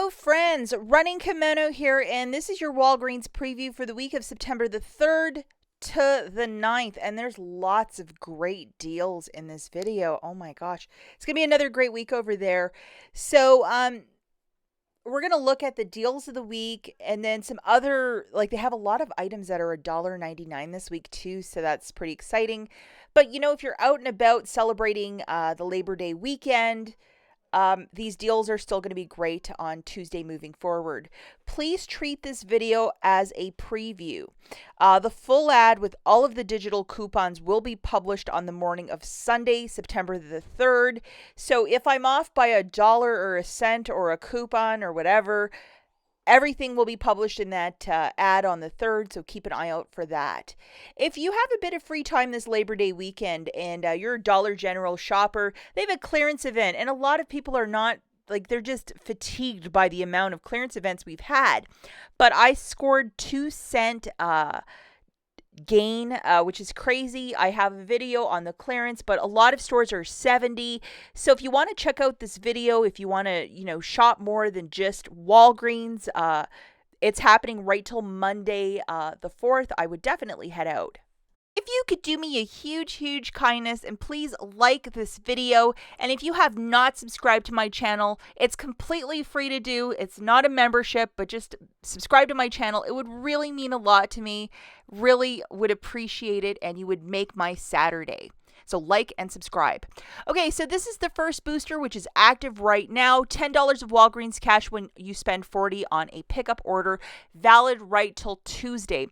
Hello friends, Running Kimono here, and this is your Walgreens preview for the week of September the 3rd to the 9th, and there's lots of great deals in this video. Oh my gosh, it's gonna be another great week over there. So we're gonna look at the deals of the week, and then some other, like, they have a lot of items that are $1.99 this week too, so that's pretty exciting. But you know, if you're out and about celebrating the Labor Day weekend, these deals are still going to be great on Tuesday moving forward. Please treat this video as a preview. The full ad with all of the digital coupons will be published on the morning of Sunday, September the 3rd. So if I'm off by $1 or a cent or a coupon or whatever, everything will be published in that ad on the 3rd, so keep an eye out for that. If you have a bit of free time this Labor Day weekend and you're a Dollar General shopper, they have a clearance event, and a lot of people are not, like, they're just fatigued by the amount of clearance events we've had. But I scored 2-cent gain, which is crazy. I have a video on the clearance, but a lot of stores are 70. So if you want to check out this video, if you want to, shop more than just Walgreens, it's happening right till Monday, the 4th. I would definitely head out. If you could do me a huge kindness and please like this video, and if you have not subscribed to my channel, it's completely free to do. It's not a membership, but just subscribe to my channel. It would really mean a lot to me. Really would appreciate it, and you would make my Saturday. So like and subscribe. Okay, so this is the first booster, which is active right now. $10 of Walgreens cash when you spend $40 on a pickup order, valid right till Tuesday.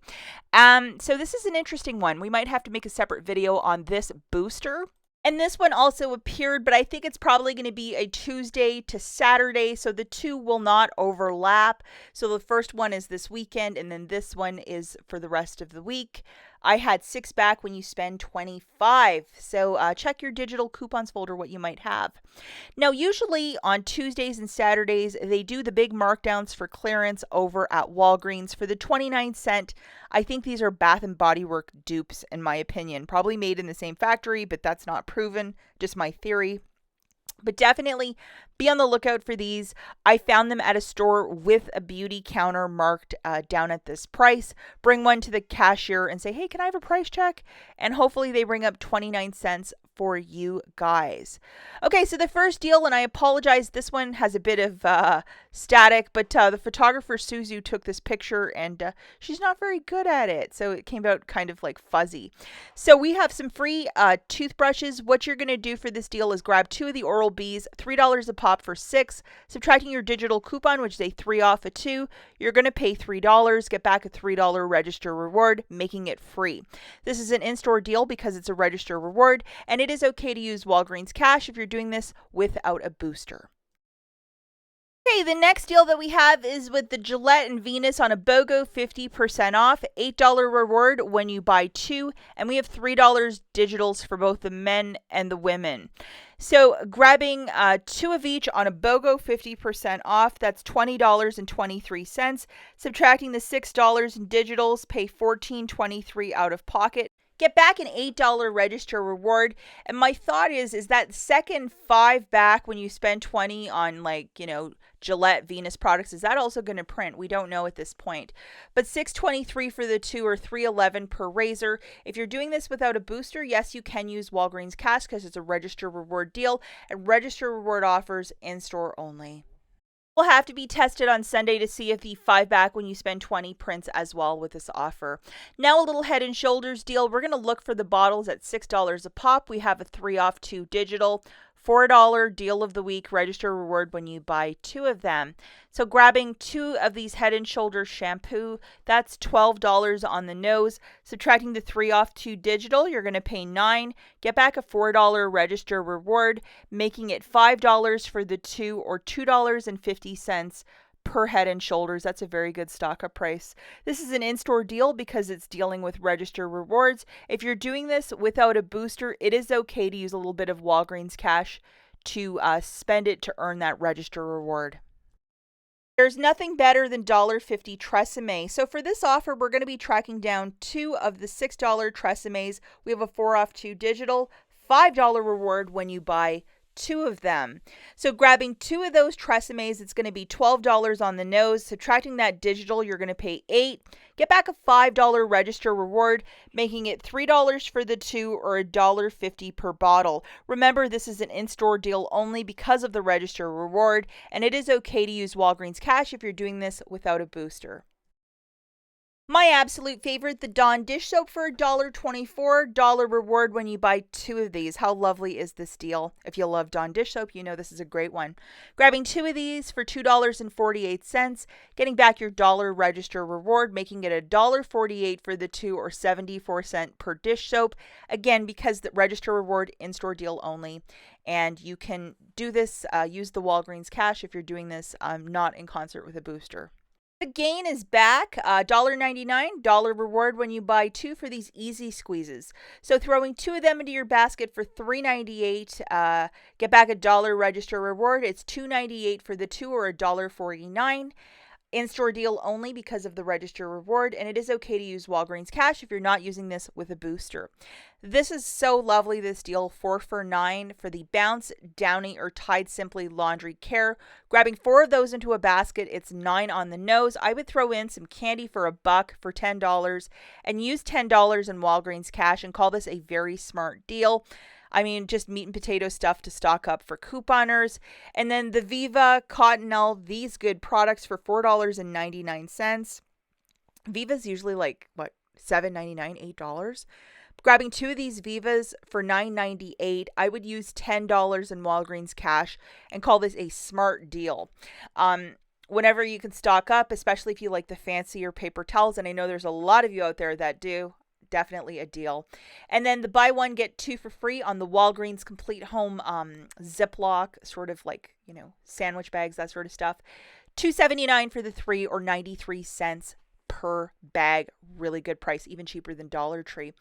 So this is an interesting one. We might have to make a separate video on this booster. And this one also appeared, but I think it's probably going to be a Tuesday to Saturday, so the two will not overlap. So the first one is this weekend, and then this one is for the rest of the week. I had 6 back when you spend 25. So check your digital coupons folder what you might have. Now, usually on Tuesdays and Saturdays, they do the big markdowns for clearance over at Walgreens for the 29-cent. I think these are Bath and Body Works dupes, in my opinion. Probably made in the same factory, but that's not proven. Just my theory. But definitely be on the lookout for these. I found them at a store with a beauty counter marked down at this price. Bring one to the cashier and say, hey, can I have a price check? And hopefully they bring up 29 cents for you guys. Okay, so the first deal, and I apologize, this one has a bit of static, but the photographer Suzu took this picture and she's not very good at it, so it came out kind of like fuzzy. So we have some free toothbrushes. What you're going to do for this deal is grab 2 of the Oral-B's, $3 a pop for 6, subtracting your digital coupon, which is a 3 off a 2, you're going to pay $3, get back a $3 register reward, making it free. This is an in-store deal because it's a register reward, and it is okay to use Walgreens cash if you're doing this without a booster. Okay, the next deal that we have is with the Gillette and Venus on a BOGO, 50% off, $8 reward when you buy 2, and we have $3 digitals for both the men and the women. So grabbing 2 of each on a BOGO, 50% off, that's $20.23. Subtracting the $6 in digitals, pay $14.23 out of pocket. Get back an $8 register reward. And my thought is that second 5 back when you spend 20 on, Gillette Venus products, is that also going to print? We don't know at this point. But $6.23 for the 2 or $3.11 per razor. If you're doing this without a booster, yes, you can use Walgreens cash because it's a register reward deal, and register reward offers in-store only. Will have to be tested on Sunday to see if the 5 back when you spend 20 prints as well with this offer. Now a little Head & Shoulders deal. We're going to look for the bottles at $6 a pop. We have a 3 off 2 digital. $4 deal of the week, register reward when you buy 2 of them. So grabbing 2 of these Head & Shoulders shampoo, that's $12 on the nose. Subtracting the 3 off 2 digital, you're going to pay $9. Get back a $4 register reward, making it $5 for the 2 or $2.50 per Head & Shoulders. That's a very good stock-up price. This is an in-store deal because it's dealing with register rewards. If you're doing this without a booster, it is okay to use a little bit of Walgreens cash to spend it to earn that register reward. There's nothing better than $1.50 TRESEMME. So for this offer, we're going to be tracking down 2 of the $6 TRESEMMEs. We have a 4 off 2 digital, $5 reward when you buy 2 of them. So grabbing 2 of those TRESEMMEs, it's going to be $12 on the nose. Subtracting that digital, you're going to pay $8. Get back a $5 register reward, making it $3 for the 2 or $1.50 per bottle. Remember, this is an in-store deal only because of the register reward, and it is okay to use Walgreens cash if you're doing this without a booster. My absolute favorite, the Dawn dish soap for $1.24. $1 reward when you buy 2 of these. How lovely is this deal? If you love Dawn dish soap, you know this is a great one. Grabbing 2 of these for $2.48, getting back your $1 register reward, making it $1.48 for the 2 or 74 cents per dish soap. Again, because the register reward in-store deal only. And you can do this, use the Walgreens cash if you're doing this not in concert with a booster. The gain is back, $1.99, $1 reward when you buy 2 for these easy squeezes. So throwing 2 of them into your basket for $3.98, get back a $1 register reward. It's $2.98 for the 2 or $1.49. In-store deal only because of the register reward, and it is okay to use Walgreens cash if you're not using this with a booster. This is so lovely, this deal, 4 for $9 for the Bounce, Downy, or Tide Simply Laundry Care. Grabbing 4 of those into a basket, it's $9 on the nose. I would throw in some candy for $1 for $10 and use $10 in Walgreens cash and call this a very smart deal. I mean, just meat and potato stuff to stock up for couponers. And then the Viva, Cottonelle, these good products for $4.99. Viva's usually like, what, $7.99, $8? Grabbing 2 of these Vivas for $9.98, I would use $10 in Walgreens cash and call this a smart deal. Whenever you can stock up, especially if you like the fancier paper towels, and I know there's a lot of you out there that do, definitely a deal. And then the buy one, get 2 for free on the Walgreens Complete Home Ziploc, sort of like, sandwich bags, that sort of stuff. $2.79 for the 3 or 93 cents per bag. Really good price, even cheaper than Dollar Tree.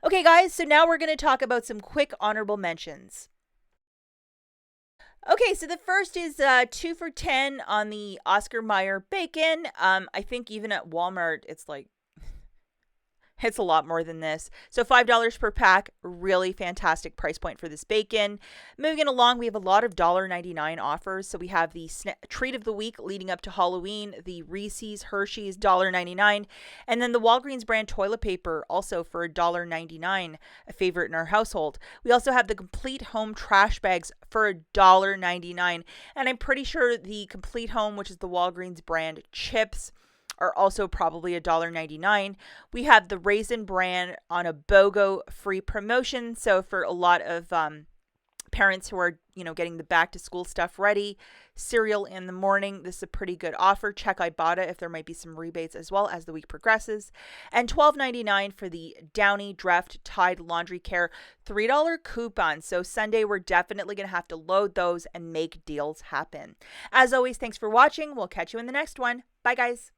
Okay, guys, so now we're going to talk about some quick honorable mentions. Okay, so the first is 2 for $10 on the Oscar Mayer bacon. I think even at Walmart, it's a lot more than this. So $5 per pack, really fantastic price point for this bacon. Moving along, we have a lot of $1.99 offers. So we have the treat of the week leading up to Halloween, the Reese's Hershey's $1.99, and then the Walgreens brand toilet paper also for $1.99, a favorite in our household. We also have the Complete Home trash bags for $1.99, and I'm pretty sure the Complete Home, which is the Walgreens brand chips, are also probably $1.99. We have the Raisin brand on a BOGO free promotion. So for a lot of parents who are, getting the back to school stuff ready, cereal in the morning, this is a pretty good offer. Check IBOTTA if there might be some rebates as well as the week progresses. And $12.99 for the Downy, Dreft, Tide Laundry Care $3 coupon. So Sunday, we're definitely going to have to load those and make deals happen. As always, thanks for watching. We'll catch you in the next one. Bye, guys.